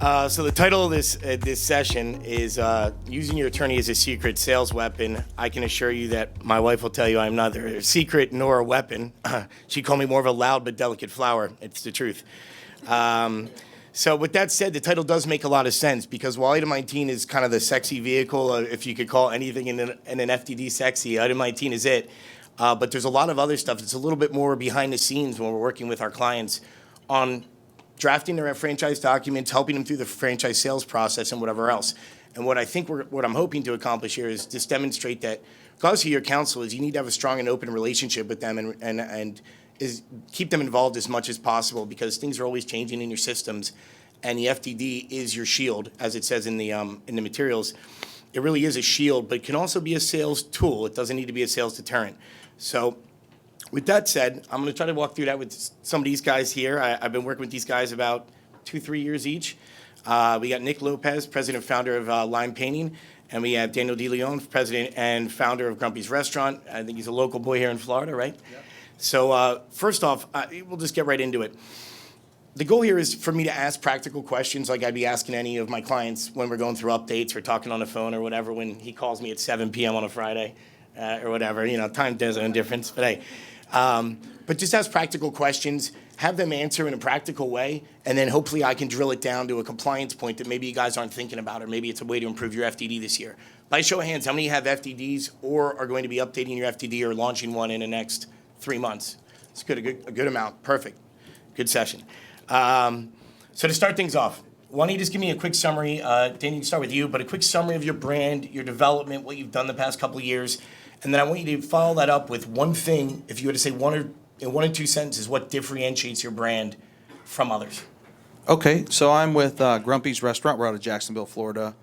So the title of this session is using your attorney as a secret sales weapon. I can assure you that my wife will tell you I'm neither a secret nor a weapon. She called me more of a loud but delicate flower. It's the truth. So with that said, the title does make a lot of sense because while Item 19 is kind of the sexy vehicle, if you could call anything in an FTD sexy, Item 19 is it. But there's a lot of other stuff that's a little bit more behind the scenes when we're working with our clients on drafting their franchise documents, helping them through the franchise sales process and whatever else. And what I think what I'm hoping to accomplish here is just demonstrate that because of your counsel is you need to have a strong and open relationship with them and is keep them involved as much as possible because things are always changing in your systems, and the FDD is your shield, as it says in the materials. It really is a shield, but it can also be a sales tool. It doesn't need to be a sales deterrent. So with that said, I'm going to try to walk through that with some of these guys here. I've been working with these guys about 2-3 years each. We got Nick Lopez, president and founder of Lime Painting, and we have Daniel DeLeon, president and founder of Grumpy's Restaurant. I think he's a local boy here in Florida, right? Yep. So first off, we'll just get right into it. The goal here is for me to ask practical questions like I'd be asking any of my clients when we're going through updates or talking on the phone or whatever when he calls me at 7 p.m. on a Friday or whatever. You know, time does own difference, but hey. But just ask practical questions, have them answer in a practical way, and then hopefully I can drill it down to a compliance point that maybe you guys aren't thinking about, or maybe it's a way to improve your FDD this year. By show of hands, how many have FDDs or are going to be updating your FDD or launching one in the next 3 months? It's good, a good amount. Perfect. Good session. So to start things off, why don't you just give me a quick summary, Danny, you can start with you, but a quick summary of your brand, your development, what you've done the past couple of years, and then I want you to follow that up with one thing, if you were to say in one or two sentences, what differentiates your brand from others. Okay, so I'm with Grumpy's Restaurant. We're out of Jacksonville, Florida.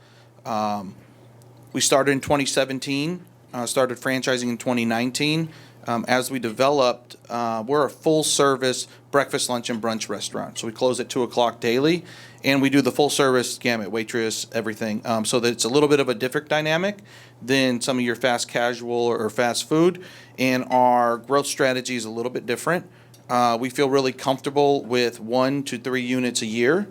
We started in 2017, started franchising in 2019. As we developed, we're a full-service breakfast, lunch, and brunch restaurant. So we close at 2 o'clock daily, and we do the full-service gamut, waitress, everything. So that it's a little bit of a different dynamic than some of your fast casual or fast food, and our growth strategy is a little bit different. We feel really comfortable with 1 to 3 units a year.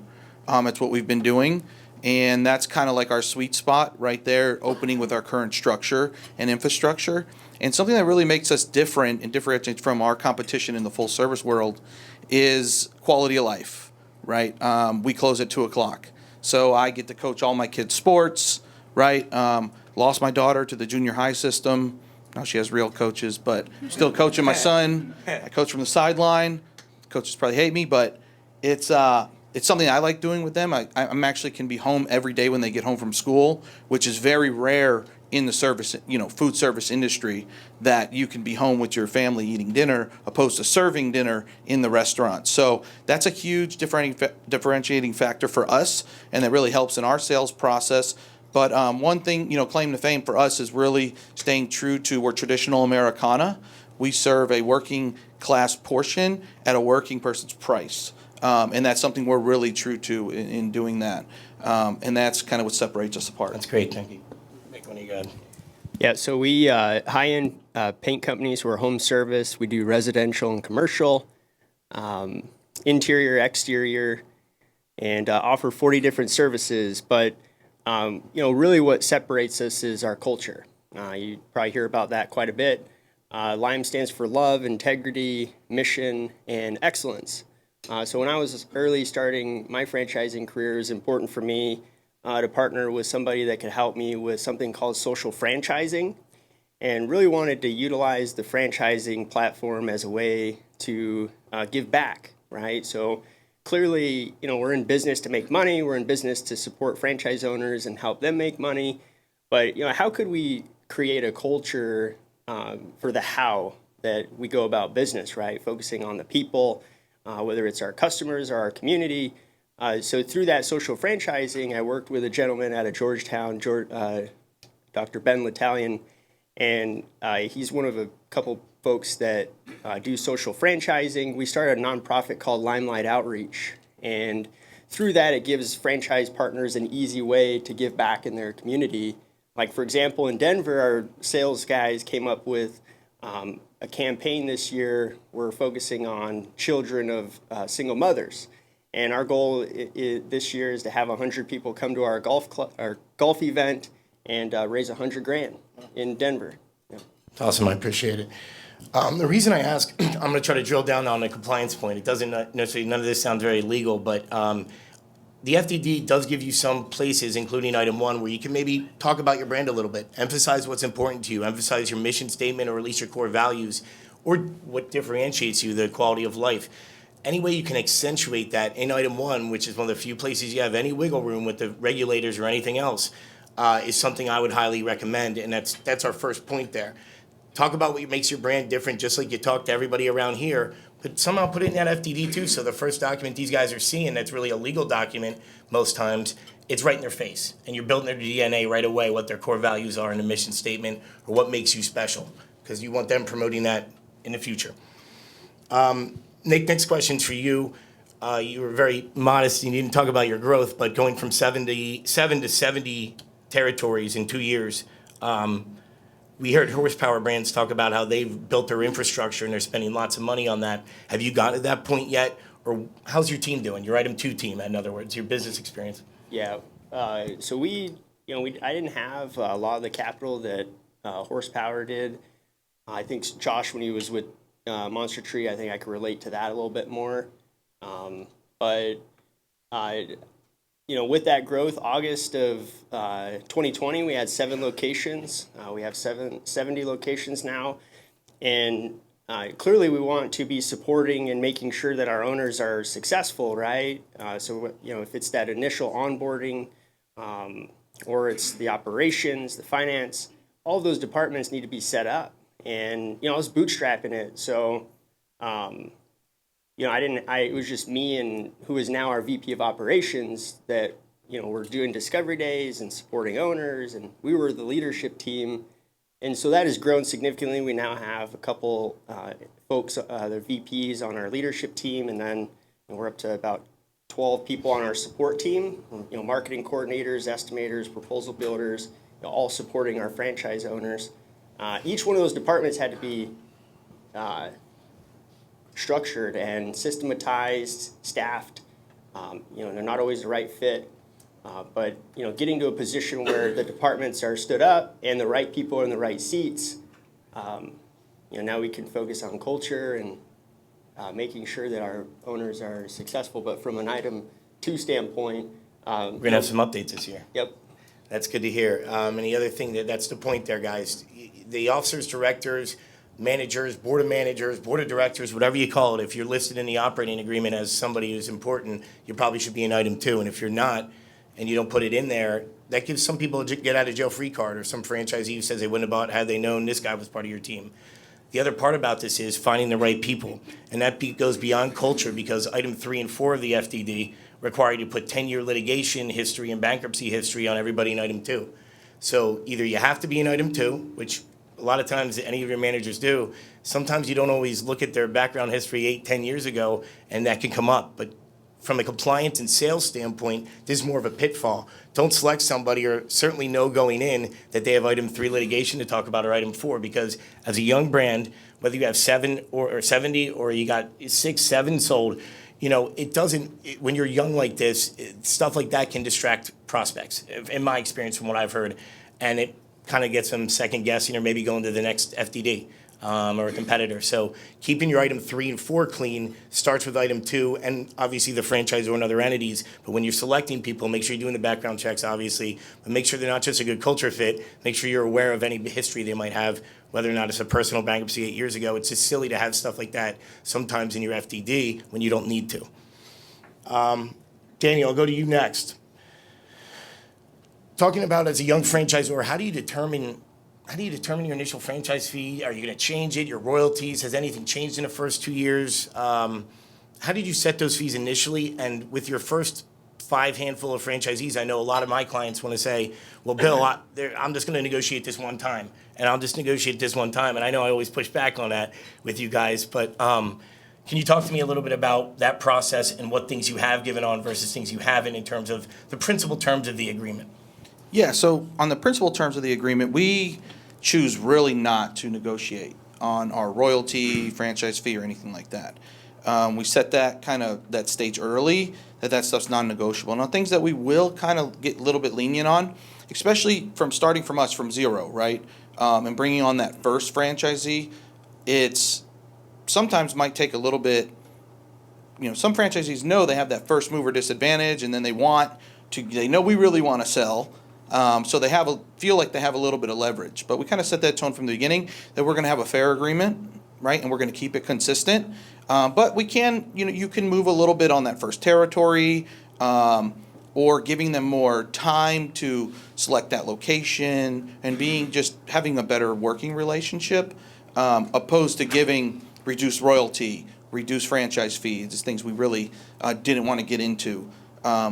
That's what we've been doing. And that's kind of like our sweet spot right there, opening with our current structure and infrastructure. And something that really makes us different and differentiates from our competition in the full service world is quality of life, right? We close at 2 o'clock. So I get to coach all my kids' sports, right? Lost my daughter to the junior high system. Now she has real coaches, but still coaching my son. I coach from the sideline. Coaches probably hate me, but it's something I like doing with them. I'm actually can be home every day when they get home from school, which is very rare in the service, food service industry, that you can be home with your family eating dinner opposed to serving dinner in the restaurant. So that's a huge differentiating factor for us, and that really helps in our sales process. But one thing, claim to fame for us is really staying true to our traditional Americana. We serve a working class portion at a working person's price. And that's something we're really true to in doing that. And that's kind of what separates us apart. That's great. Thank you. Make one of you good. Yeah, so we high-end paint companies. We're home service. We do residential and commercial, interior, exterior, and offer 40 different services. But, really what separates us is our culture. You probably hear about that quite a bit. LIME stands for love, integrity, mission, and excellence. So when I was early starting my franchising career, it was important for me to partner with somebody that could help me with something called social franchising, and really wanted to utilize the franchising platform as a way to give back, right? So clearly, we're in business to make money. We're in business to support franchise owners and help them make money. But, how could we create a culture for the how that we go about business, right? Focusing on the people, whether it's our customers or our community. So through that social franchising, I worked with a gentleman out of Georgetown, Dr. Ben L'Italian, and he's one of a couple folks that do social franchising. We started a nonprofit called Limelight Outreach, and through that, it gives franchise partners an easy way to give back in their community. Like, for example, in Denver, our sales guys came up with a campaign this year. We're focusing on children of single mothers. And our goal this year is to have 100 people come to our golf event and raise $100,000 in Denver. Yeah. Awesome, I appreciate it. The reason I ask, I'm going to try to drill down on a compliance point. It doesn't necessarily, none of this sounds very legal, but the FDD does give you some places, including item 1, where you can maybe talk about your brand a little bit, emphasize what's important to you, emphasize your mission statement or at least your core values, or what differentiates you, the quality of life. Any way you can accentuate that in item 1, which is one of the few places you have any wiggle room with the regulators or anything else, is something I would highly recommend, and that's our first point there. Talk about what makes your brand different, just like you talk to everybody around here, but somehow put it in that FDD too, so the first document these guys are seeing that's really a legal document most times, it's right in their face, and you're building their DNA right away, what their core values are in the mission statement, or what makes you special, because you want them promoting that in the future. Nick, next question's for you. You were very modest, and you didn't talk about your growth, but going from 7 to 70 territories in 2 years, we heard horsepower brands talk about how they've built their infrastructure and they're spending lots of money on that. Have you got to that point yet? Or how's your team doing? Your item 2 team, in other words, your business experience. Yeah. So I didn't have a lot of the capital that horsepower did. I think Josh, when he was with Monster Tree, I think I could relate to that a little bit more. With that growth, August of 2020, we had 7 locations. We have 70 locations now. And clearly we want to be supporting and making sure that our owners are successful, right? If it's that initial onboarding or it's the operations, the finance, all of those departments need to be set up. And, I was bootstrapping it. So, it was just me and who is now our VP of operations that, we're doing discovery days and supporting owners, and we were the leadership team. And so that has grown significantly. We now have a couple folks, they're VPs on our leadership team, and then we're up to about 12 people on our support team, marketing coordinators, estimators, proposal builders, all supporting our franchise owners. Each one of those departments had to be structured and systematized, staffed. They're not always the right fit, but getting to a position where the departments are stood up and the right people are in the right seats. Now we can focus on culture and making sure that our owners are successful. But from an item 2 standpoint, We're going to have some updates this year. Yep. That's good to hear. And the other thing, that's the point there, guys. The officers, directors, managers, board of directors, whatever you call it, if you're listed in the operating agreement as somebody who's important, you probably should be in item 2. And if you're not, and you don't put it in there, that gives some people a get out of jail free card, or some franchisee who says they wouldn't have bought had they known this guy was part of your team. The other part about this is finding the right people. And that goes beyond culture, because item 3 and 4 of the FDD require you to put 10-year litigation history and bankruptcy history on everybody in item 2. So either you have to be in item 2, which a lot of times any of your managers do. Sometimes you don't always look at their background history 8-10 years ago, and that can come up. But from a compliance and sales standpoint, this is more of a pitfall. Don't select somebody, or certainly know going in that they have item 3 litigation to talk about, or item 4, because as a young brand, whether you have 7 or 70 or you got 6, 7 sold, it doesn't, when you're young like this, stuff like that can distract prospects, in my experience from what I've heard. And it kind of gets them second guessing, or maybe going to the next FDD or a competitor. So keeping your item 3 and 4 clean starts with item 2, and obviously the franchisor and other entities. But when you're selecting people, make sure you're doing the background checks, obviously, but make sure they're not just a good culture fit. Make sure you're aware of any history they might have, whether or not it's a personal bankruptcy 8 years ago. It's just silly to have stuff like that sometimes in your FDD when you don't need to. Daniel, I'll go to you next. Talking about, as a young franchisor, how do you determine your initial franchise fee? Are you going to change it? Your royalties? Has anything changed in the first 2 years? How did you set those fees initially? And with your first 5 handful of franchisees, I know a lot of my clients want to say, well, Bill, I'm just going to negotiate this one time, and I'll just negotiate this one time. And I know I always push back on that with you guys, but can you talk to me a little bit about that process and what things you have given on versus things you haven't, in terms of the principal terms of the agreement? Yeah, so on the principal terms of the agreement, we choose really not to negotiate on our royalty, franchise fee, or anything like that. We set that stage early, that stuff's non-negotiable. Now, things that we will kind of get a little bit lenient on, especially from starting from us from zero, right? And bringing on that first franchisee, it's sometimes might take a little bit. Some franchisees know they have that first mover disadvantage, and then they know we really want to sell. So they feel like they have a little bit of leverage. But we kind of set that tone from the beginning that we're going to have a fair agreement, right? And we're going to keep it consistent. But we can, you can move a little bit on that first territory, or giving them more time to select that location and just having a better working relationship, opposed to giving reduced royalty, reduced franchise fees. It's things we really didn't want to get into.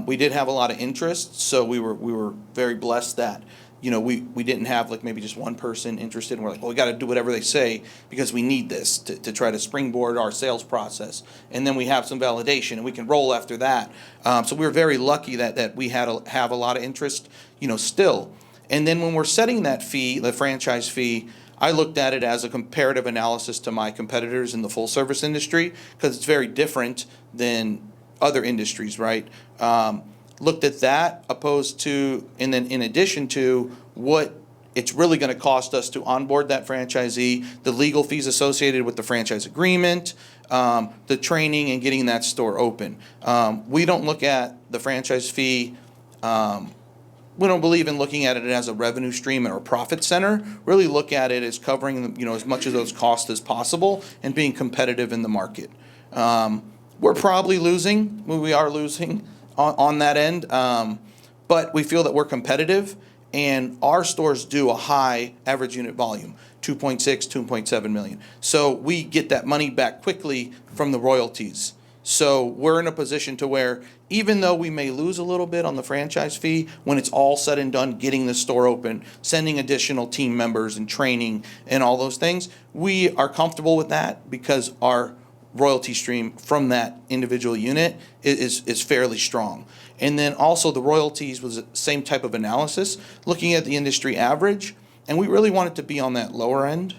We did have a lot of interest, so we were very blessed that we didn't have like maybe just one person interested, and we're like, well, we got to do whatever they say because we need this to try to springboard our sales process, and then we have some validation and we can roll after that. So we were very lucky that we have a lot of interest, still. And then when we're setting that fee, the franchise fee, I looked at it as a comparative analysis to my competitors in the full service industry because it's very different than other industries, right? Looked at that opposed to, and then in addition to what it's really going to cost us to onboard that franchisee, the legal fees associated with the franchise agreement, the training and getting that store open. We don't look at the franchise fee, we don't believe in looking at it as a revenue stream or a profit center. Really look at it as covering as much of those costs as possible and being competitive in the market. We're probably losing, we are losing on that end, but we feel that we're competitive, and our stores do a high average unit volume, 2.6, 2.7 million. So we get that money back quickly from the royalties. So we're in a position to where even though we may lose a little bit on the franchise fee, when it's all said and done, getting the store open, sending additional team members and training and all those things, we are comfortable with that because our royalty stream from that individual unit is fairly strong. And then also the royalties was the same type of analysis, looking at the industry average, and we really want it to be on that lower end.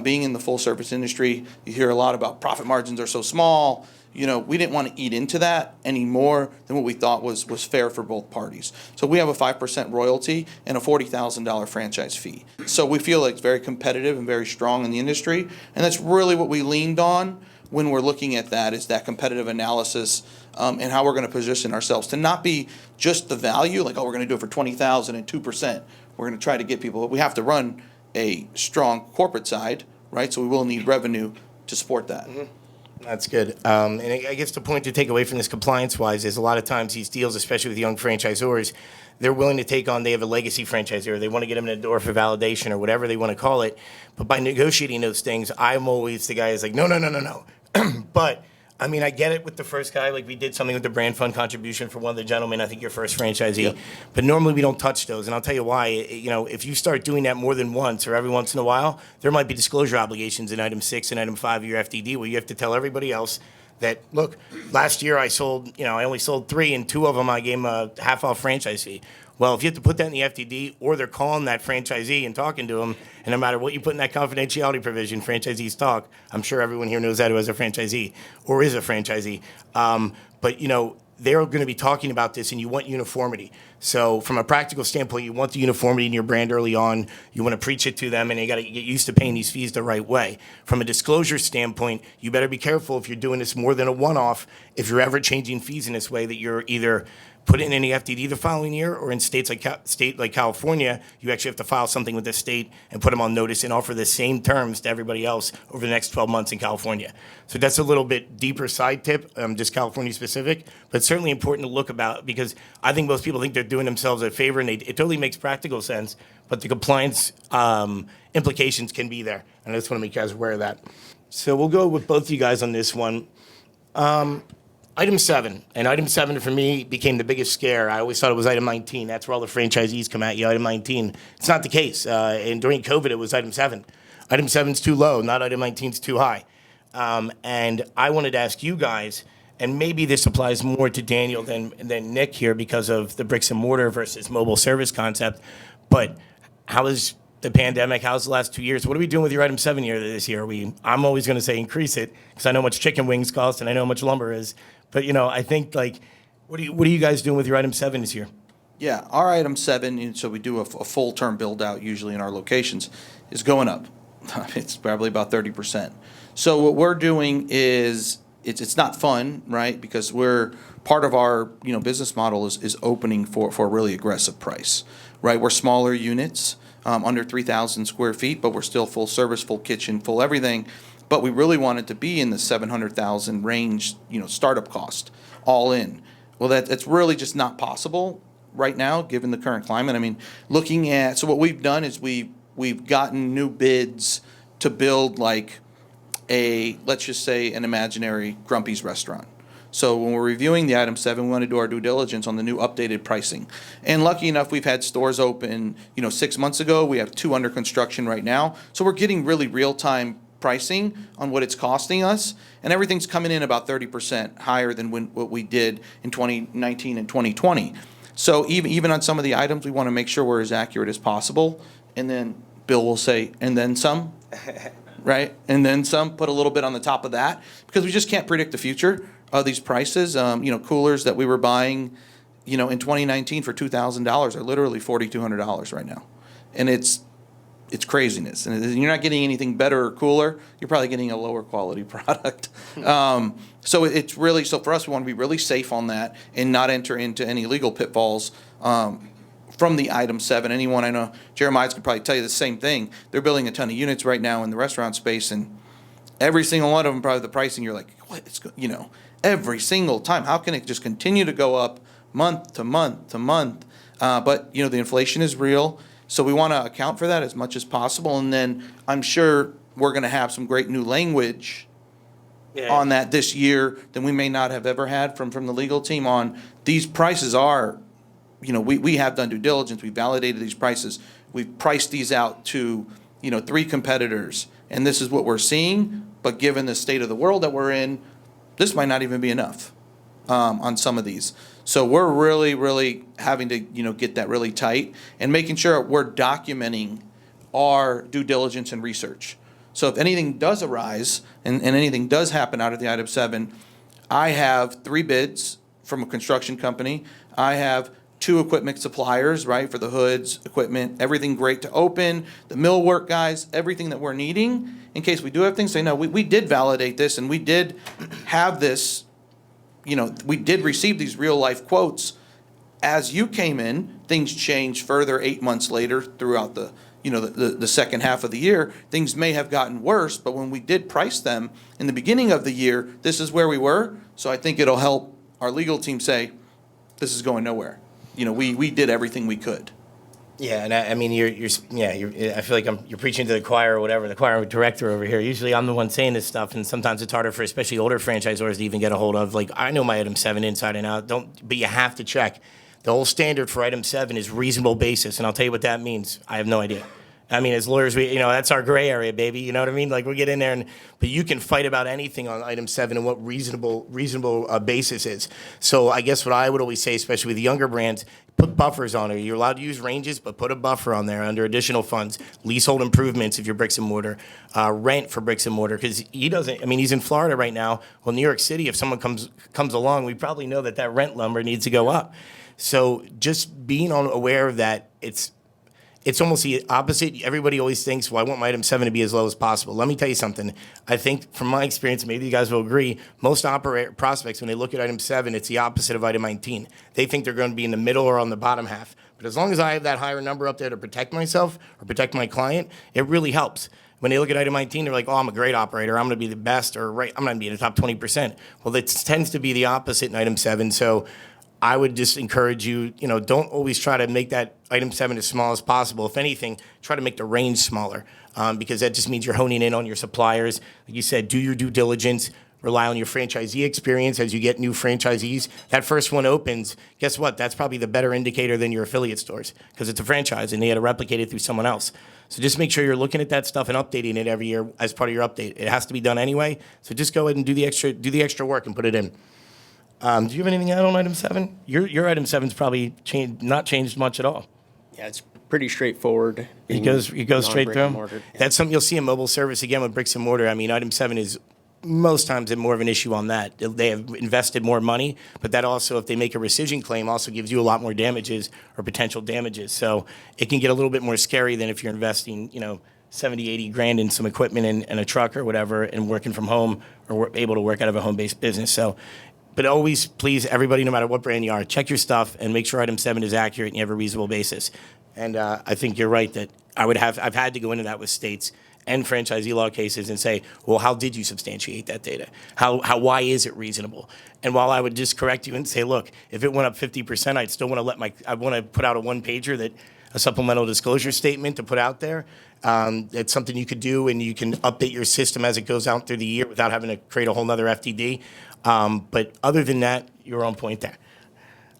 Being in the full service industry, you hear a lot about profit margins are so small. We didn't want to eat into that any more than what we thought was fair for both parties. So we have a 5% royalty and a $40,000 franchise fee. So we feel like it's very competitive and very strong in the industry, and that's really what we leaned on when we're looking at that, is that competitive analysis, and how we're going to position ourselves to not be just the value, like, we're going to do it for $20,000 and 2%. We're going to try to get people, but we have to run a strong corporate side, right? So we will need revenue to support that. Mm-hmm. That's good. And I guess the point to take away from this compliance-wise is a lot of times these deals, especially with young franchisors, they're willing to take on, they have a legacy franchisor, they want to get them in the door for validation or whatever they want to call it. But by negotiating those things, I'm always the guy who's like, no. But I mean, I get it with the first guy. Like, we did something with the brand fund contribution for one of the gentlemen, I think your first franchisee. Yep. But normally we don't touch those. And I'll tell you why. If you start doing that more than once or every once in a while, there might be disclosure obligations in item 6 and item 5 of your FDD where you have to tell everybody else that, look, last year I only sold 3, and 2 of them I gave them a half off franchise fee. Well, if you have to put that in the FDD, or they're calling that franchisee and talking to them, and no matter what you put in that confidentiality provision, franchisees talk. I'm sure everyone here knows that who has a franchisee or is a franchisee. But they're going to be talking about this, and you want uniformity. So from a practical standpoint, you want the uniformity in your brand early on. You want to preach it to them, and you got to get used to paying these fees the right way. From a disclosure standpoint, you better be careful if you're doing this more than a one-off. If you're ever changing fees in this way, that you're either put it in the FDD the following year, or in states like California, you actually have to file something with the state and put them on notice and offer the same terms to everybody else over the next 12 months in California. So that's a little bit deeper side tip, just California specific, but certainly important to look about, because I think most people think they're doing themselves a favor, and it totally makes practical sense, but the compliance implications can be there. And I just want to make you guys aware of that. So we'll go with both of you guys on this one. Item 7, and item 7 for me became the biggest scare. I always thought it was item 19. That's where all the franchisees come at you, item 19. It's not the case. And during COVID, it was item 7. Item 7's too low, not item 19's too high. And I wanted to ask you guys, and maybe this applies more to Daniel than Nick here because of the bricks and mortar versus mobile service concept, but how is the pandemic? How's the last 2 years? What are we doing with your item 7 year this year? I'm always going to say increase it because I know how much chicken wings cost and I know how much lumber is. But I think like, what are you guys doing with your item 7 this year? Yeah, our item 7, and so we do a full term build out usually in our locations, is going up. It's probably about 30%. So what we're doing is it's not fun, right? Because we're part of our business model is opening for a really aggressive price, right? We're smaller units, under 3,000 square feet, but we're still full service, full kitchen, full everything. But we really want it to be in the 700,000 range, startup cost, all in. Well, that's really just not possible right now, given the current climate. I mean, so what we've done is we've gotten new bids to build like let's just say an imaginary Grumpy's restaurant. So when we're reviewing the item 7, we want to do our due diligence on the new updated pricing. And lucky enough, we've had stores open, 6 months ago. We have 2 under construction right now. So we're getting really real-time pricing on what it's costing us, and everything's coming in about 30% higher than what we did in 2019 and 2020. So even on some of the items, we want to make sure we're as accurate as possible. And then Bill will say, and then some, right? And then some, put a little bit on the top of that, because we just can't predict the future of these prices. Coolers that we were buying, in 2019 for $2,000 are literally $4,200 right now. And it's craziness. And you're not getting anything better or cooler. You're probably getting a lower quality product. So it's really, so for us, we want to be really safe on that and not enter into any legal pitfalls from the item 7. Anyone, I know Jeremiah's could probably tell you the same thing. They're building a ton of units right now in the restaurant space, and every single one of them, probably the pricing, you're like, what? Every single time. How can it just continue to go up month to month to month? But the inflation is real. So we want to account for that as much as possible. And then I'm sure we're going to have some great new language on that this year that we may not have ever had from the legal team on these prices are, we have done due diligence. We validated these prices. We've priced these out to, 3 competitors. And this is what we're seeing. But given the state of the world that we're in, this might not even be enough on some of these. So we're really, really having to, get that really tight and making sure we're documenting our due diligence and research. So if anything does arise and anything does happen out of the item 7, I have 3 bids from a construction company. I have 2 equipment suppliers, right, for the hoods, equipment, everything great to open, the millwork guys, everything that we're needing. In case we do have things, say, no, we did validate this and we did have this, we did receive these real life quotes. As you came in, things changed further 8 months later throughout the second half of the year. Things may have gotten worse, but when we did price them in the beginning of the year, this is where we were. So I think it'll help our legal team say, this is going nowhere. We did everything we could. Yeah, and I mean, I feel like you're preaching to the choir or whatever, the choir director over here. Usually I'm the one saying this stuff, and sometimes it's harder for especially older franchisors to even get a hold of. Like, I know my item 7 inside and out, but you have to check. The whole standard for item 7 is reasonable basis, and I'll tell you what that means. I have no idea. I mean, as lawyers, that's our gray area, baby. You know what I mean? Like, we get in there, but you can fight about anything on item 7 and what reasonable basis is. So I guess what I would always say, especially with younger brands, put buffers on it. You're allowed to use ranges, but put a buffer on there under additional funds, leasehold improvements if you're bricks and mortar, rent for bricks and mortar, because he's in Florida right now. Well, New York City, if someone comes along, we probably know that rent number needs to go up. So just being aware of that, it's almost the opposite. Everybody always thinks, well, I want my item 7 to be as low as possible. Let me tell you something. I think from my experience, maybe you guys will agree, most prospects, when they look at item 7, it's the opposite of item 19. They think they're going to be in the middle or on the bottom half. But as long as I have that higher number up there to protect myself or protect my client, it really helps. When they look at item 19, they're like, oh, I'm a great operator. I'm going to be the best, or I'm going to be in the top 20%. Well, it tends to be the opposite in item 7. So I would just encourage you, don't always try to make that item 7 as small as possible. If anything, try to make the range smaller, because that just means you're honing in on your suppliers. Like you said, do your due diligence, rely on your franchisee experience as you get new franchisees. That first one opens, guess what? That's probably the better indicator than your affiliate stores, because it's a franchise and they had to replicate it through someone else. So just make sure you're looking at that stuff and updating it every year as part of your update. It has to be done anyway. So just go ahead and do the extra work and put it in. Do you have anything to add on item 7? Your item 7's probably not changed much at all. Yeah, it's pretty straightforward. It goes straight non-brick and through. mortar. That's something you'll see in mobile service again with bricks and mortar. I mean, item 7 is most times more of an issue on that. They have invested more money, but that also, if they make a rescission claim, also gives you a lot more damages or potential damages. So it can get a little bit more scary than if you're investing, 70, 80 grand in some equipment and a truck or whatever and working from home or able to work out of a home-based business. So, but always, please, everybody, no matter what brand you are, check your stuff and make sure item 7 is accurate and you have a reasonable basis. And I think you're right that I've had to go into that with states and franchisee law cases and say, well, how did you substantiate that data? Why is it reasonable? And while I would just correct you and say, look, if it went up 50%, I'd still want to I want to put out a one-pager a supplemental disclosure statement to put out there. It's something you could do, and you can update your system as it goes out through the year without having to create a whole nother FTD. But other than that, you're on point there.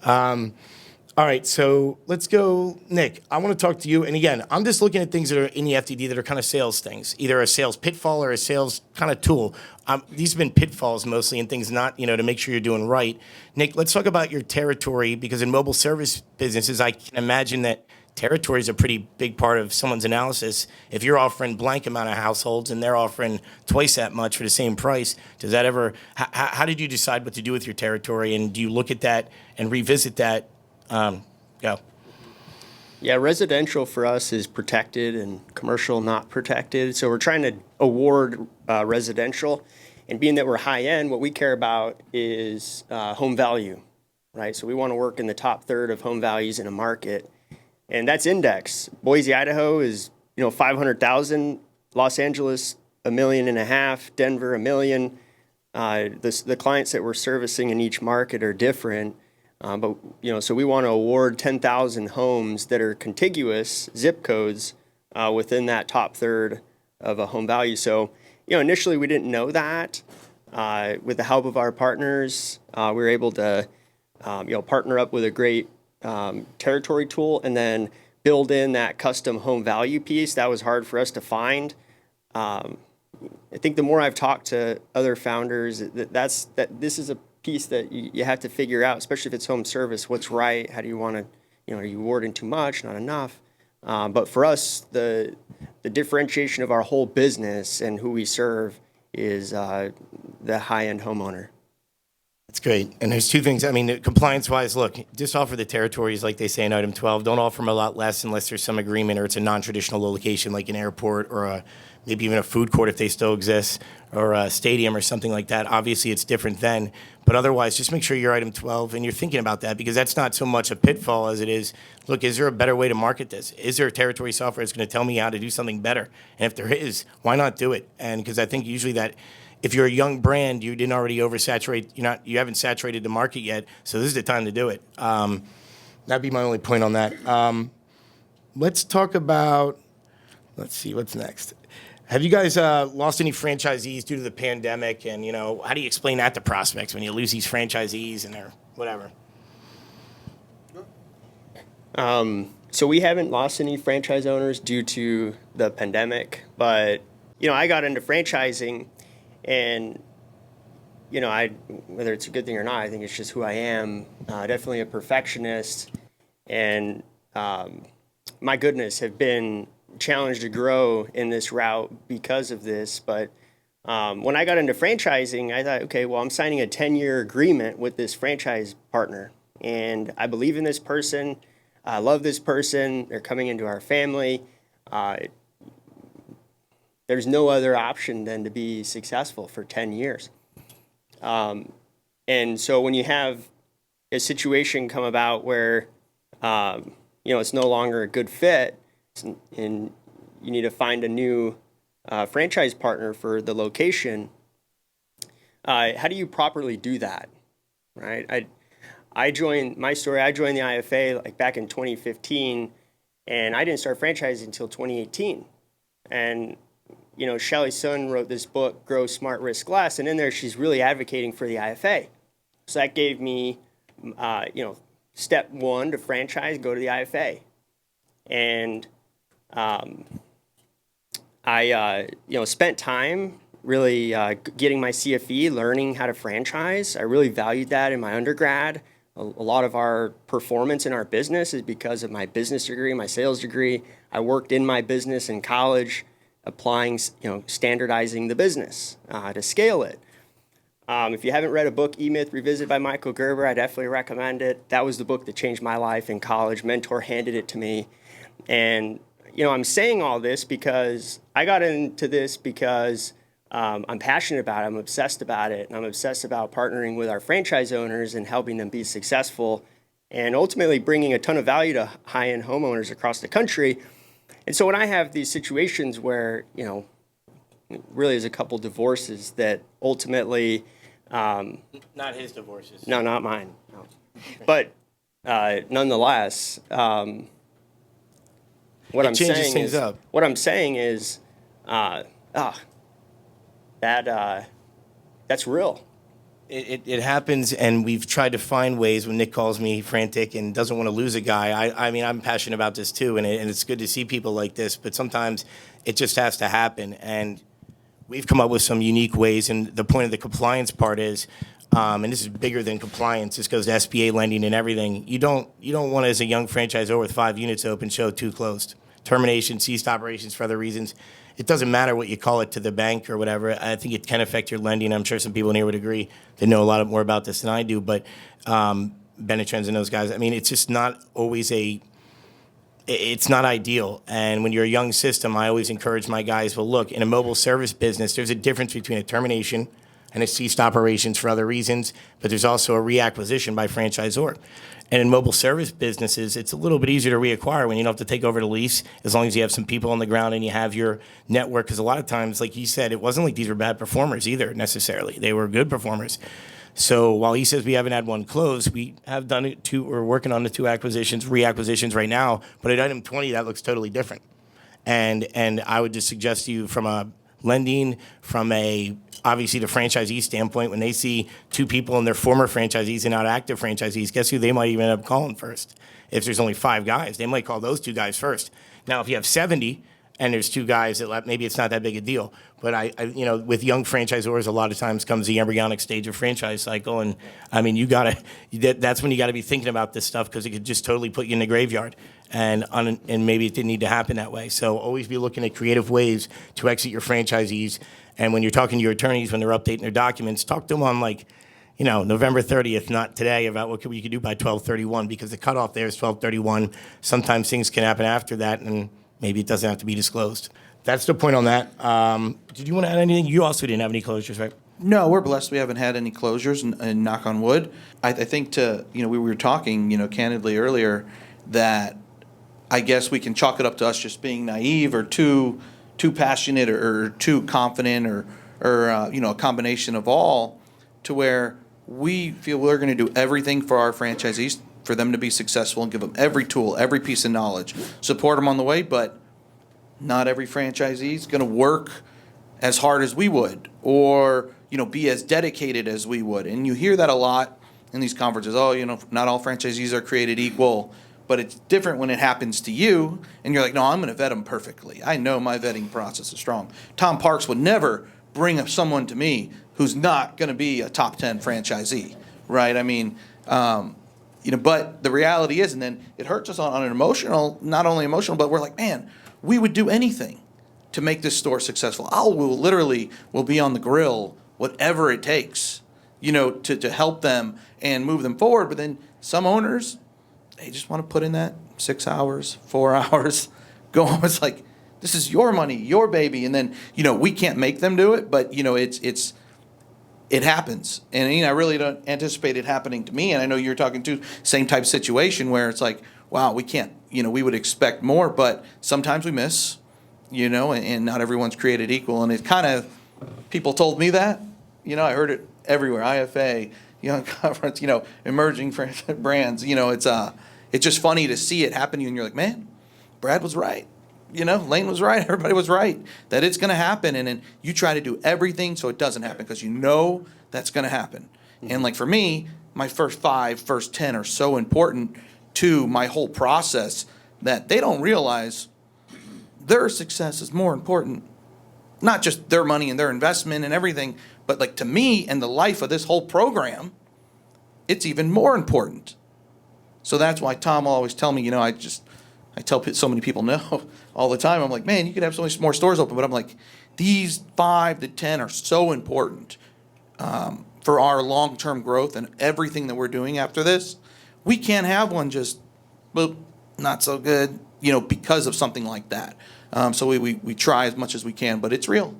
All right, so let's go, Nick. I want to talk to you. And again, I'm just looking at things that are in the FTD that are kind of sales things, either a sales pitfall or a sales kind of tool. These have been pitfalls mostly and things not, to make sure you're doing right. Nick, let's talk about your territory, because in mobile service businesses, I can imagine that territory is a pretty big part of someone's analysis. If you're offering blank amount of households and they're offering twice that much for the same price, does that ever, how did you decide what to do with your territory? And do you look at that and revisit that? Go. Yeah, residential for us is protected and commercial not protected. So we're trying to award residential. And being that we're high end, what we care about is home value, right? So we want to work in the top third of home values in a market. And that's index. Boise, Idaho is, 500,000. Los Angeles, 1.5 million. Denver, 1 million. The clients that we're servicing in each market are different. But so we want to award 10,000 homes that are contiguous zip codes within that top third of a home value. So, initially we didn't know that. With the help of our partners, we were able to, partner up with a great territory tool and then build in that custom home value piece. That was hard for us to find. I think the more I've talked to other founders, that this is a piece that you have to figure out, especially if it's home service, what's right, how do you want to, are you awarding too much, not enough? But for us, the differentiation of our whole business and who we serve is the high-end homeowner. That's great. And there's two things. I mean, compliance-wise, look, just offer the territories like they say in item 12. Don't offer them a lot less unless there's some agreement or it's a non-traditional location like an airport or maybe even a food court if they still exist, or a stadium or something like that. Obviously, it's different then. But otherwise, just make sure you're item 12 and you're thinking about that, because that's not so much a pitfall as it is, look, is there a better way to market this? Is there a territory software that's going to tell me how to do something better? And if there is, why not do it? And because I think usually that if you're a young brand, you didn't already oversaturate, you haven't saturated the market yet, so this is the time to do it. That'd be my only point on that. Let's talk about, let's see, what's next? Have you guys lost any franchisees due to the pandemic? And, how do you explain that to prospects when you lose these franchisees and they're whatever? So we haven't lost any franchise owners due to the pandemic, but, I got into franchising and, whether it's a good thing or not, I think it's just who I am. Definitely a perfectionist, and my goodness, have been challenged to grow in this route because of this. But when I got into franchising, I thought, okay, well, I'm signing a 10-year agreement with this franchise partner, and I believe in this person. I love this person. They're coming into our family. There's no other option than to be successful for 10 years. And so when you have a situation come about where, it's no longer a good fit, and you need to find a new franchise partner for the location, how do you properly do that, right? I joined the IFA like back in 2015, and I didn't start franchising until 2018. And Shelly Sun wrote this book, Grow Smart, Risk Less, and in there she's really advocating for the IFA. So that gave me, step one to franchise, go to the IFA. And I spent time really getting my CFE, learning how to franchise. I really valued that in my undergrad. a lot of our performance in our business is because of my business degree, my sales degree. I worked in my business in college, applying, standardizing the business to scale it. If you haven't read a book, E-Myth Revisited by Michael Gerber, I definitely recommend it. That was the book that changed my life in college. Mentor handed it to me. And, I'm saying all this because I got into this because I'm passionate about it. I'm obsessed about it. And I'm obsessed about partnering with our franchise owners and helping them be successful and ultimately bringing a ton of value to high-end homeowners across the country. And so when I have these situations where, really is a couple divorces that ultimately... Not his divorces. No, not mine. No. But nonetheless, what I'm saying is that's real. It happens, and we've tried to find ways when Nick calls me frantic and doesn't want to lose a guy. I mean, I'm passionate about this too, and it's good to see people like this, but sometimes it just has to happen. And we've come up with some unique ways, and the point of the compliance part is, and this is bigger than compliance, this goes to SBA lending and everything. You don't want to, as a young franchisor with 5 units open, show 2 closed. Termination, ceased operations for other reasons. It doesn't matter what you call it to the bank or whatever. I think it can affect your lending. I'm sure some people in here would agree. They know a lot more about this than I do, but Benetrends and those guys, I mean, it's just not always it's not ideal. And when you're a young system, I always encourage my guys, well, look, in a mobile service business, there's a difference between a termination and a ceased operations for other reasons, but there's also a reacquisition by franchisor. And in mobile service businesses, it's a little bit easier to reacquire when you don't have to take over the lease, as long as you have some people on the ground and you have your network. Because a lot of times, like he said, it wasn't like these were bad performers either, necessarily. They were good performers. So while he says we haven't had one close, we have done it we're working on the 2 reacquisitions right now. But at item 20, that looks totally different. And I would just suggest to you from a lending, from obviously the franchisee standpoint, when they see 2 people and they're former franchisees and not active franchisees, guess who they might even end up calling first? If there's only 5 guys, they might call those 2 guys first. Now, if you have 70 and there's 2 guys that maybe it's not that big a deal. But I with young franchisors, a lot of times comes the embryonic stage of franchise cycle, and I mean, that's when you got to be thinking about this stuff, because it could just totally put you in the graveyard, and maybe it didn't need to happen that way. So always be looking at creative ways to exit your franchisees. And when you're talking to your attorneys, when they're updating their documents, talk to them on November 30th, not today, about what we could do by 12/31, because the cutoff there is 12/31. Sometimes things can happen after that, and maybe it doesn't have to be disclosed. That's the point on that. Did you want to add anything? You also didn't have any closures, right? No, we're blessed. We haven't had any closures, and knock on wood. I think we were talking, candidly earlier, that I guess we can chalk it up to us just being naive or too passionate or too confident or a combination of all, to where we feel we're going to do everything for our franchisees for them to be successful and give them every tool, every piece of knowledge, support them on the way, but not every franchisee is going to work as hard as we would, or be as dedicated as we would. And you hear that a lot in these conferences. Oh, not all franchisees are created equal, but it's different when it happens to you, and you're like, no, I'm going to vet them perfectly. I know my vetting process is strong. Tom Parks would never bring up someone to me who's not going to be a top 10 franchisee, right? I mean, but the reality is, and then it hurts us on an emotional, not only emotional, but we're like, man, we would do anything to make this store successful. We'll be on the grill, whatever it takes, to help them and move them forward. But then some owners, they just want to put in that 6 hours, 4 hours, go home. It's like, this is your money, your baby. And then, we can't make them do it, but, it happens. And, I really don't anticipate it happening to me. And I know you're talking to same type of situation where it's like, wow, we can't, we would expect more, but sometimes we miss, and not everyone's created equal. And it kind of, people told me that, I heard it everywhere, IFA, Young Conference, emerging brands, it's just funny to see it happen to you, and you're like, man, Brad was right. Lane was right. Everybody was right that it's going to happen. And then you try to do everything so it doesn't happen, because that's going to happen. Mm-hmm. And like for me, my first 5, first 10 are so important to my whole process that they don't realize their success is more important. Not just their money and their investment and everything, but like to me and the life of this whole program, it's even more important. So that's why Tom will always tell me, I tell so many people no all the time. I'm like, man, you could have so many more stores open, but I'm like, these 5 to 10 are so important for our long-term growth and everything that we're doing after this. We can't have one just, boop, not so good, because of something like that. So we try as much as we can, but it's real.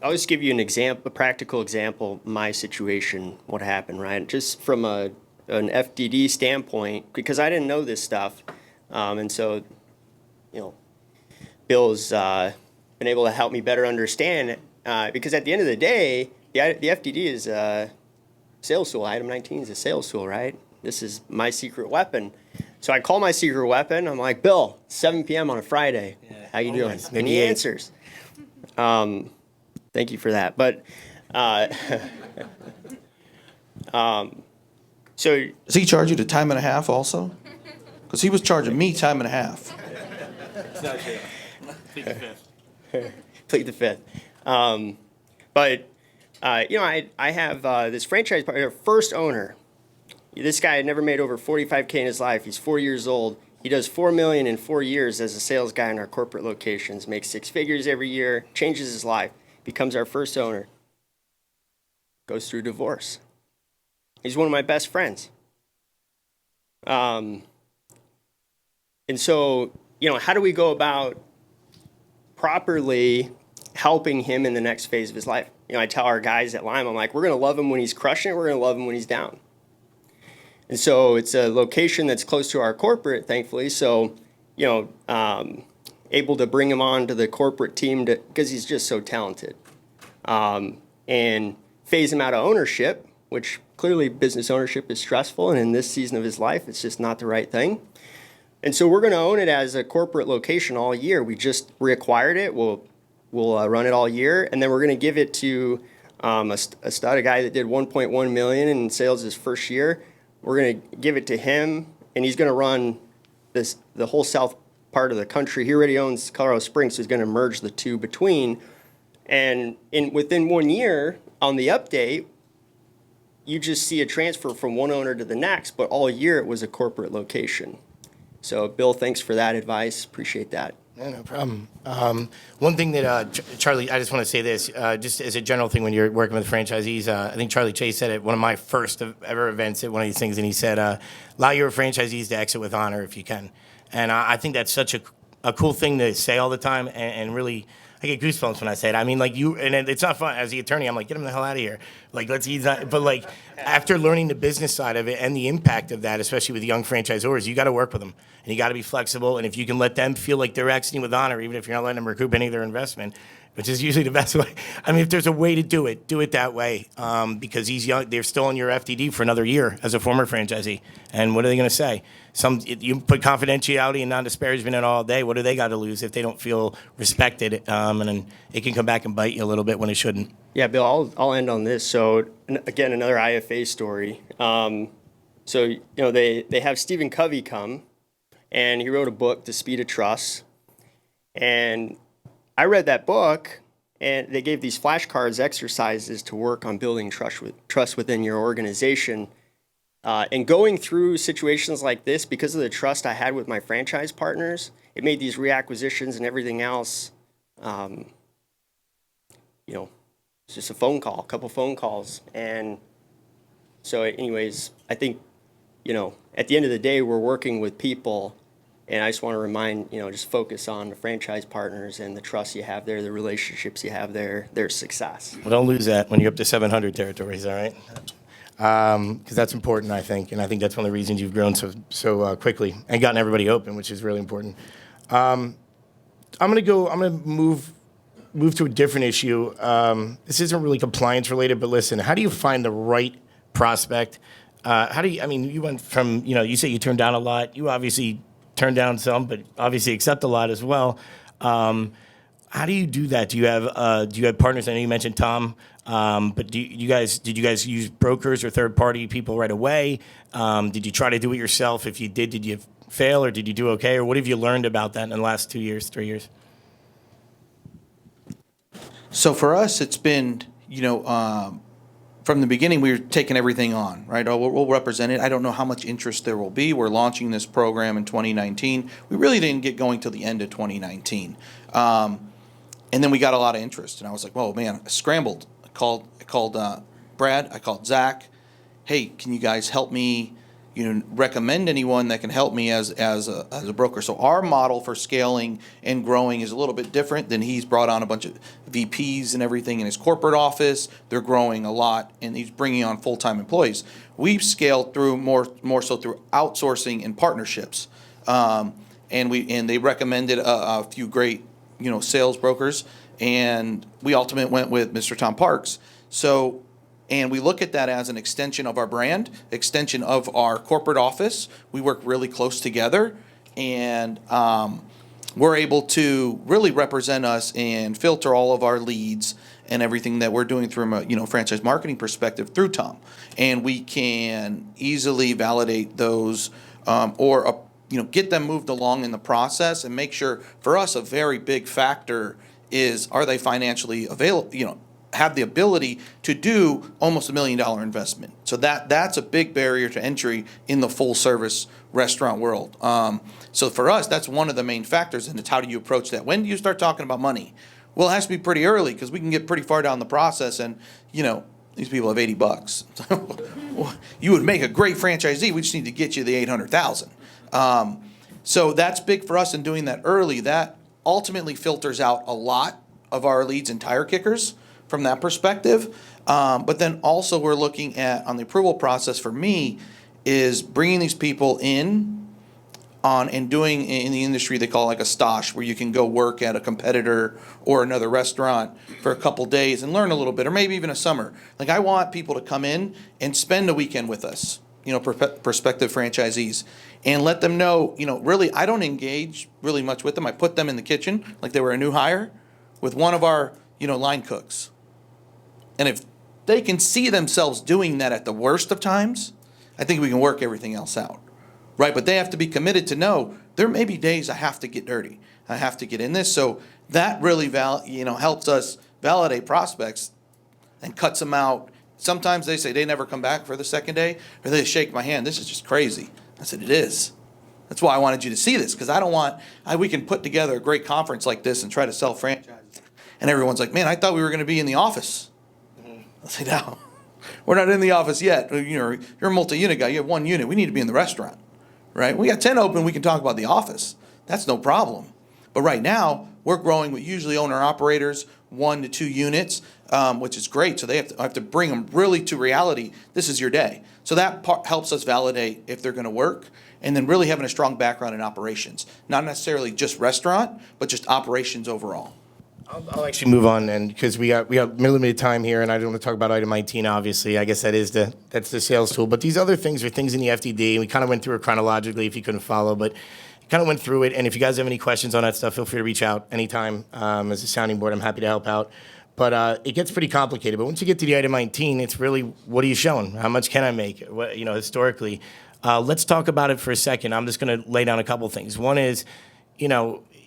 I'll just give you an example, a practical example, my situation, what happened, right? Just from an FDD standpoint, because I didn't know this stuff. And so, Bill's been able to help me better understand, because at the end of the day, the FDD is a sales tool. Item 19 is a sales tool, right? This is my secret weapon. So I call my secret weapon. I'm like, Bill, 7 p.m. on a Friday. How you doing? And he answers. Thank you for that. But so does he charge you the time and a half also? Because he was charging me time and a half. It's not true. Plead the fifth. Plead the fifth. But I have this franchise partner, first owner. This guy had never made over $45K in his life. He's 4 years old. He does $4 million in 4 years as a sales guy in our corporate locations. Makes 6 figures every year. Changes his life. Becomes our first owner. Goes through divorce. He's one of my best friends. And so, how do we go about properly helping him in the next phase of his life? I tell our guys at Lime, I'm like, we're going to love him when he's crushing it. We're going to love him when he's down. And so it's a location that's close to our corporate, thankfully. So, able to bring him on to the corporate team because he's just so talented. And phase him out of ownership, which clearly business ownership is stressful. And in this season of his life, it's just not the right thing. And so we're going to own it as a corporate location all year. We just reacquired it. We'll run it all year. And then we're going to give it to a guy that did 1.1 million in sales his first year. We're going to give it to him, and he's going to run the whole south part of the country. He already owns Colorado Springs, so he's going to merge the two between. And within 1 year, on the update, you just see a transfer from one owner to the next, but all year it was a corporate location. So, Bill, thanks for that advice. Appreciate that. Yeah, no problem. One thing that, Charlie, I just want to say this, just as a general thing when you're working with franchisees, I think Charlie Chase said at one of my first ever events at one of these things, and he said, allow your franchisees to exit with honor if you can. And I think that's such a cool thing to say all the time, and really, I get goosebumps when I say it. I mean, and it's not fun. As the attorney, I'm like, get him the hell out of here. Let's ease that. But after learning the business side of it and the impact of that, especially with young franchisors, you got to work with them. And you got to be flexible. And if you can let them feel like they're exiting with honor, even if you're not letting them recoup any of their investment, which is usually the best way. I mean, if there's a way to do it that way. Because he's young, they're still in your FDD for another year as a former franchisee. And what are they going to say? You put confidentiality and non-disparagement in all day. What do they got to lose if they don't feel respected? And then it can come back and bite you a little bit when it shouldn't. Yeah, Bill, I'll end on this. So again, another IFA story. They have Stephen Covey come, and he wrote a book, The Speed of Trust. And I read that book, and they gave these flashcards exercises to work on building trust within your organization. And going through situations like this, because of the trust I had with my franchise partners, it made these reacquisitions and everything else, it's just a couple phone calls. And so anyways, I think, at the end of the day, we're working with people. And I just want to remind, just focus on the franchise partners and the trust you have there, the relationships you have there, their success. Well, don't lose that when you're up to 700 territories, all right? Because that's important, I think. And I think that's one of the reasons you've grown so quickly and gotten everybody open, which is really important. I'm going to move to a different issue. This isn't really compliance related, but listen, how do you find the right prospect? You went from, you say you turned down a lot. You obviously turn down some, but obviously accept a lot as well. How do you do that? Do you have partners? I know you mentioned Tom, but did you guys use brokers or third party people right away? Did you try to do it yourself? If you did you fail or did you do okay? Or what have you learned about that in the last 2 years, 3 years? So for us, it's been, from the beginning, we were taking everything on, right? Oh, we'll represent it. I don't know how much interest there will be. We're launching this program in 2019. We really didn't get going till the end of 2019. And then we got a lot of interest. And I was like, whoa, man, I scrambled. I called Brad. I called Zach. Hey, can you guys help me, recommend anyone that can help me as a broker? So our model for scaling and growing is a little bit different than he's brought on a bunch of VPs and everything in his corporate office. They're growing a lot, and he's bringing on full-time employees. We've scaled through more so through outsourcing and partnerships, and they recommended a few great sales brokers, and we ultimately went with Mr. Tom Parks. So. And we look at that as an extension of our brand, extension of our corporate office. We work really close together, and we're able to really represent us and filter all of our leads and everything that we're doing from a franchise marketing perspective through Tom. And we can easily validate those or get them moved along in the process, and make sure, for us, a very big factor is, are they financially available, have the ability to do almost $1 million investment. So that's a big barrier to entry in the full service restaurant world. So for us, that's one of the main factors, and it's how do you approach that? When do you start talking about money? Well, it has to be pretty early, because we can get pretty far down the process, and these people have $80. You would make a great franchisee. We just need to get you the $800,000. So that's big for us in doing that early. That ultimately filters out a lot of our leads and tire kickers from that perspective. But then also we're looking at, on the approval process for me, is bringing these people in on and doing in the industry they call like a stosh, where you can go work at a competitor or another restaurant for a couple days and learn a little bit, or maybe even a summer. Like, I want people to come in and spend a weekend with us, prospective franchisees, and let them know, really, I don't engage really much with them. I put them in the kitchen like they were a new hire with one of our, line cooks. And if they can see themselves doing that at the worst of times, I think we can work everything else out, right? But they have to be committed to know there may be days I have to get dirty. I have to get in this. So that really helps us validate prospects and cuts them out. Sometimes they say they never come back for the second day, or they shake my hand. This is just crazy. I said, it is. That's why I wanted you to see this, because I don't want, we can put together a great conference like this and try to sell franchises. And everyone's like, man, I thought we were going to be in the office. I say, no, we're not in the office yet. You're a multi-unit guy. You have one unit. We need to be in the restaurant, right? We got 10 open. We can talk about the office. That's no problem. But right now, we're growing with usually owner-operators, 1 to 2 units, which is great. So they have to bring them really to reality. This is your day. So that part helps us validate if they're going to work, and then really having a strong background in operations. Not necessarily just restaurant, but just operations overall. I'll actually move on then, because we got limited time here, and I don't want to talk about item 19. Obviously, I guess that's the sales tool. But these other things are things in the FDD. We kind of went through it chronologically if you couldn't follow, but kind of went through it. And if you guys have any questions on that stuff, feel free to reach out anytime. As a sounding board, I'm happy to help out. But it gets pretty complicated. But once you get to the item 19, it's really, what are you showing? How much can I make? What, historically. Let's talk about it for a second. I'm just going to lay down a couple things. One is,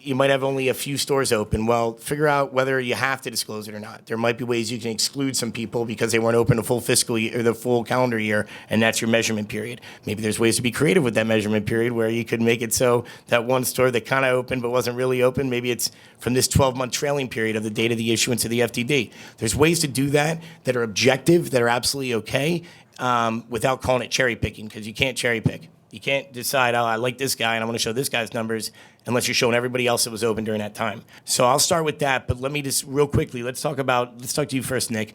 you might have only a few stores open. Well, figure out whether you have to disclose it or not. There might be ways you can exclude some people because they weren't open a full fiscal year or the full calendar year, and that's your measurement period. Maybe there's ways to be creative with that measurement period, where you could make it so that one store that kind of opened but wasn't really open, maybe it's from this 12-month trailing period of the date of the issuance of the FDD. There's ways to do that are objective, that are absolutely okay, without calling it cherry picking, because you can't cherry pick. You can't decide, I like this guy and I want to show this guy's numbers, unless you're showing everybody else that was open during that time. So I'll start with that, but let me just real quickly, let's talk to you first, Nick.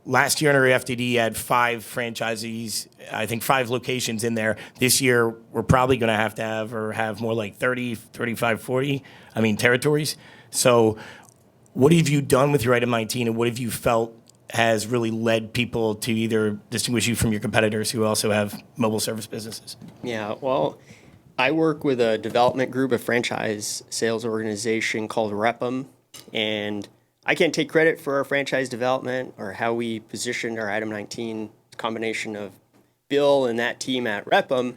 Last year in our FDD, you had 5 franchisees, I think 5 locations in there. This year, we're probably going to have more like 30, 35, 40, territories. So what have you done with your item 19, and what have you felt has really led people to either distinguish you from your competitors who also have mobile service businesses? Yeah, well, I work with a development group, a franchise sales organization called Rep'em, and I can't take credit for our franchise development or how we positioned our item 19 combination of Bill and that team at Rep'em.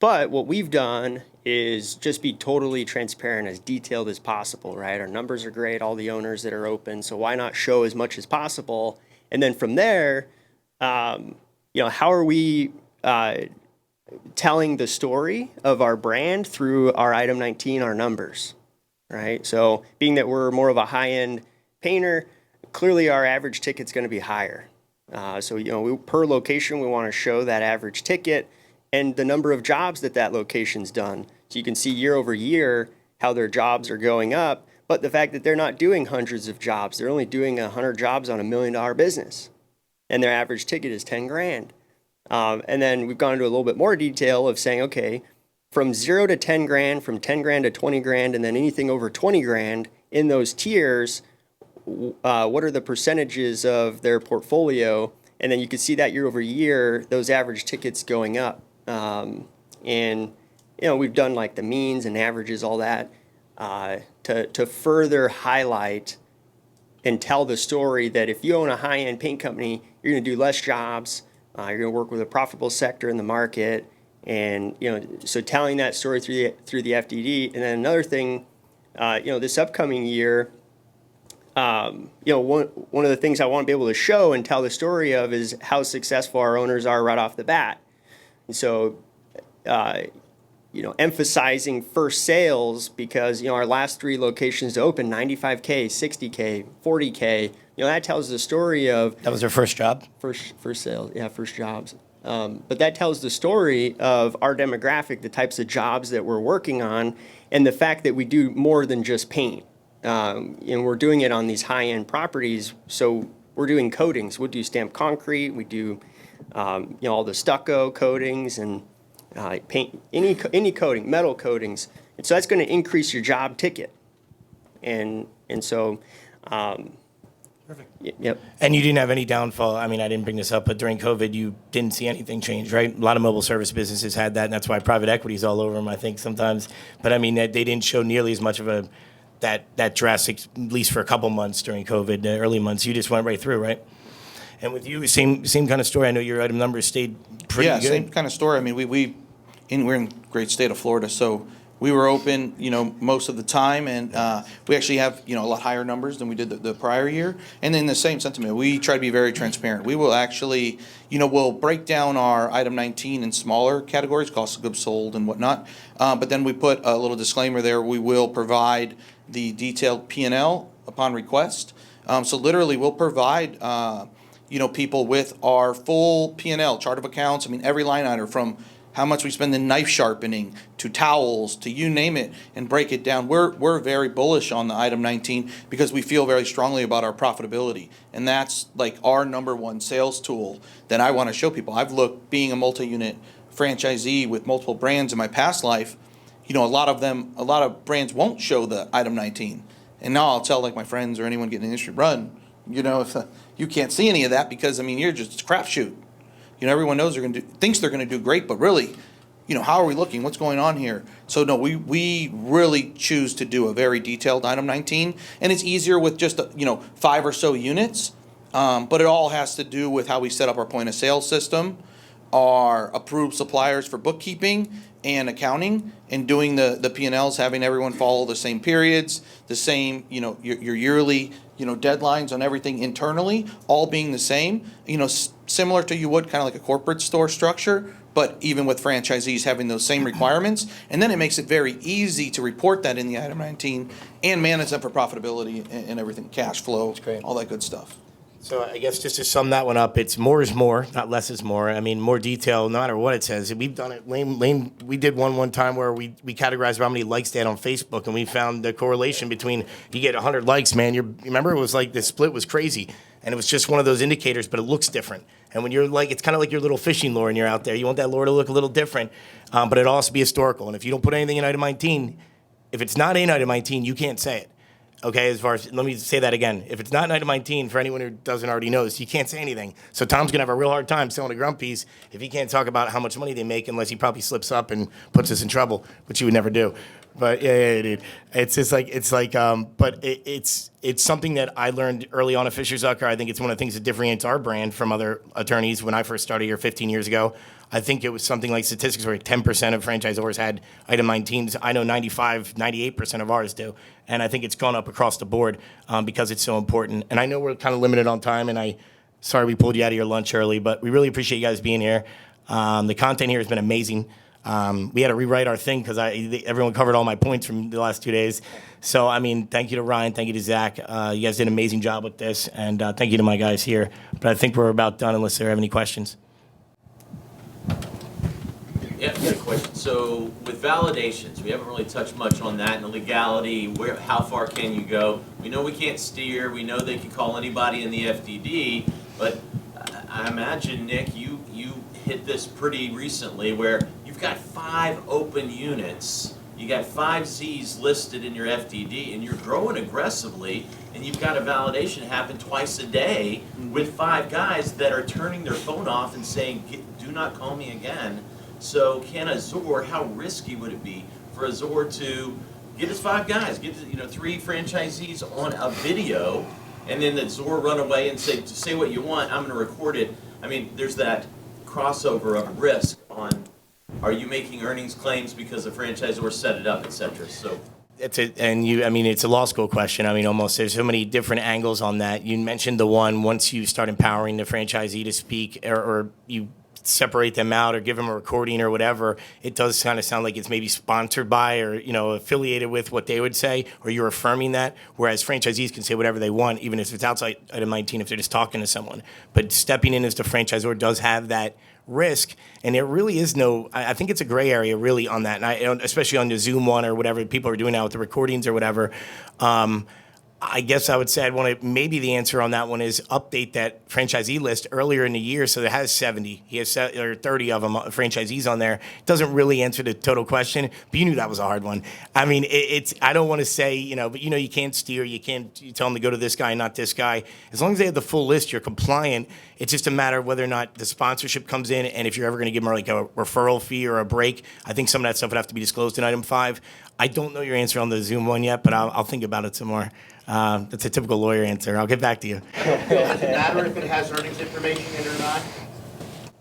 But what we've done is just be totally transparent, as detailed as possible, right? Our numbers are great, all the owners that are open, so why not show as much as possible? And then from there, how are we telling the story of our brand through our item 19, our numbers, right? So being that we're more of a high-end painter, clearly our average ticket's going to be higher. Per location, we want to show that average ticket and the number of jobs that location's done. So you can see year over year how their jobs are going up, but the fact that they're not doing hundreds of jobs, they're only doing 100 jobs on $1 million business, and their average ticket is 10 grand. And then we've gone into a little bit more detail of saying, okay, from 0 to 10 grand, from 10 grand to 20 grand, and then anything over 20 grand in those tiers, what are the percentages of their portfolio? And then you can see that year over year, those average tickets going up. We've done like the means and averages, all that, to further highlight and tell the story that if you own a high-end paint company, you're going to do less jobs. You're going to work with a profitable sector in the market, and so telling that story through the FDD. And then another thing, this upcoming year, one of the things I want to be able to show and tell the story of is how successful our owners are right off the bat. And so, emphasizing first sales, because our last 3 locations to open, 95K, 60K, 40K. That tells the story of That was their first job? first sales, first jobs. But that tells the story of our demographic, the types of jobs that we're working on, and the fact that we do more than just paint. And we're doing it on these high-end properties. So we're doing coatings. We'll do stamped concrete. We do, all the stucco coatings and paint, any coating, metal coatings. And so that's going to increase your job ticket. And so. Perfect. Yep. And you didn't have any downfall. I mean, I didn't bring this up, but during COVID, you didn't see anything change, right? A lot of mobile service businesses had that, and that's why private equity is all over them, I think, sometimes. But I mean, they didn't show nearly as much of that drastic, at least for a couple months during COVID, the early months. You just went right through, right? And with you, same kind of story. I know your item numbers stayed pretty good. Yeah, same kind of story. I mean, we're in great state of Florida, so we were open, most of the time, and we actually have, a lot higher numbers than we did the prior year. And then the same sentiment, we try to be very transparent. We will actually, we'll break down our item 19 in smaller categories, cost of goods sold and whatnot. But then we put a little disclaimer there. We will provide the detailed P&L upon request. So literally, we'll provide, people with our full P&L, chart of accounts. I mean, every line item from how much we spend in knife sharpening to towels to you name it, and break it down. We're very bullish on the item 19 because we feel very strongly about our profitability, and that's like our number one sales tool that I want to show people. I've looked, being a multi-unit franchisee with multiple brands in my past life, a lot of brands won't show the item 19, and now I'll tell like my friends or anyone getting an industry run, if you can't see any of that because you're just a crapshoot. Everyone knows thinks they're going to do great, but really, how are we looking? What's going on here? So no, we really choose to do a very detailed item 19, and it's easier with just 5 or so units. But it all has to do with how we set up our point of sale system, our approved suppliers for bookkeeping and accounting, and doing the P&Ls, having everyone follow the same periods, the same your yearly deadlines on everything internally, all being the same, similar to you would kind of like a corporate store structure, but even with franchisees having those same requirements. And then it makes it very easy to report that in the item 19 and manage them for profitability and everything, cash flow, all that good stuff. So I guess just to sum that one up, it's more is more, not less is more. I mean, more detail, no matter what it says. We've done it. Lane, we did one time where we categorized how many likes they had on Facebook, and we found the correlation between you get 100 likes, man. You remember it was like the split was crazy, and it was just one of those indicators, but it looks different. And when you're like, it's kind of like your little fishing lure, and you're out there, you want that lure to look a little different, but it also be historical. And if you don't put anything in item 19, if it's not in item 19, you can't say it. Okay, let me say that again. If it's not in item 19, for anyone who doesn't already know this, you can't say anything. So Tom's going to have a real hard time selling to Grumpies if he can't talk about how much money they make, unless he probably slips up and puts us in trouble, which he would never do. But yeah, dude. It's something that I learned early on at Fisher Zucker. I think it's one of the things that differentiates our brand from other attorneys. When I first started here 15 years ago, I think it was something like statistics where 10% of franchisors had item 19s. I know 98% of ours do. And I think it's gone up across the board because it's so important. And I know we're kind of limited on time, and I Sorry we pulled you out of your lunch early, but we really appreciate you guys being here. The content here has been amazing. We had to rewrite our thing because everyone covered all my points from the last 2 days. So, I mean, thank you to Ryan, thank you to Zach. You guys did an amazing job with this, and thank you to my guys here. But I think we're about done unless there are any questions. Yeah, I got a question. So with validations, we haven't really touched much on that and the legality, how far can you go? We know we can't steer, we know they can call anybody in the FDD, but I imagine, Nick, you hit this pretty recently where you've got 5 open units, you got 5 Zs listed in your FDD, and you're growing aggressively, and you've got a validation happen twice a day with 5 guys that are turning their phone off and saying, do not call me again. So can a Zor, how risky would it be for a Zor to get his 5 guys, get 3 franchisees on a video, and then the Zor run away and say what you want, I'm going to record it. I mean, there's that crossover of risk on, are you making earnings claims because the franchisor set it up, et cetera. So It's a law school question. I mean, almost there's so many different angles on that. You mentioned the one, once you start empowering the franchisee to speak or you separate them out or give them a recording or whatever, it does kind of sound like it's maybe sponsored by or, affiliated with what they would say, or you're affirming that, whereas franchisees can say whatever they want, even if it's outside item 19, if they're just talking to someone. But stepping in as the franchisor does have that risk, and there really is I think it's a gray area really on that, and especially on the Zoom one or whatever people are doing now with the recordings or whatever. I guess I would say maybe the answer on that one is update that franchisee list earlier in the year so it has 70. He has 30 of them franchisees on there. It doesn't really answer the total question, but you knew that was a hard one. I mean, I don't want to say, but you can't steer. You tell them to go to this guy, not this guy. As long as they have the full list, you're compliant. It's just a matter of whether or not the sponsorship comes in, and if you're ever going to give them like a referral fee or a break. I think some of that stuff would have to be disclosed in item 5. I don't know your answer on the Zoom one yet, but I'll think about it some more. That's a typical lawyer answer. I'll get back to you. Does it matter if it has earnings information in it or not?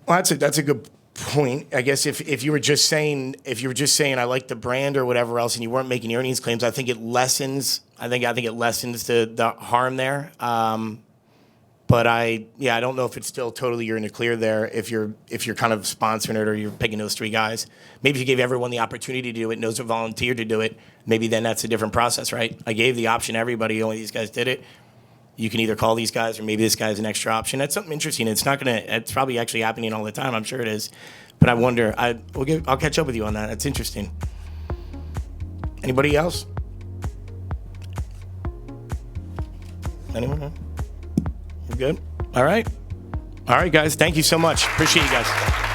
Well, that's a good point. I guess if you were just saying I like the brand or whatever else, and you weren't making earnings claims, I think it lessens. I think it lessens the harm there. But I don't know if it's still totally you're in the clear there if you're kind of sponsoring it or you're picking those 3 guys. Maybe if you gave everyone the opportunity to do it and those who volunteered to do it, maybe then that's a different process, right? I gave the option to everybody, only these guys did it. You can either call these guys or maybe this guy's an extra option. That's something interesting. It's probably actually happening all the time. I'm sure it is. But I wonder, I'll catch up with you on that. That's interesting. Anybody else? Anyone? We're good? All right, guys. Thank you so much. Appreciate you guys.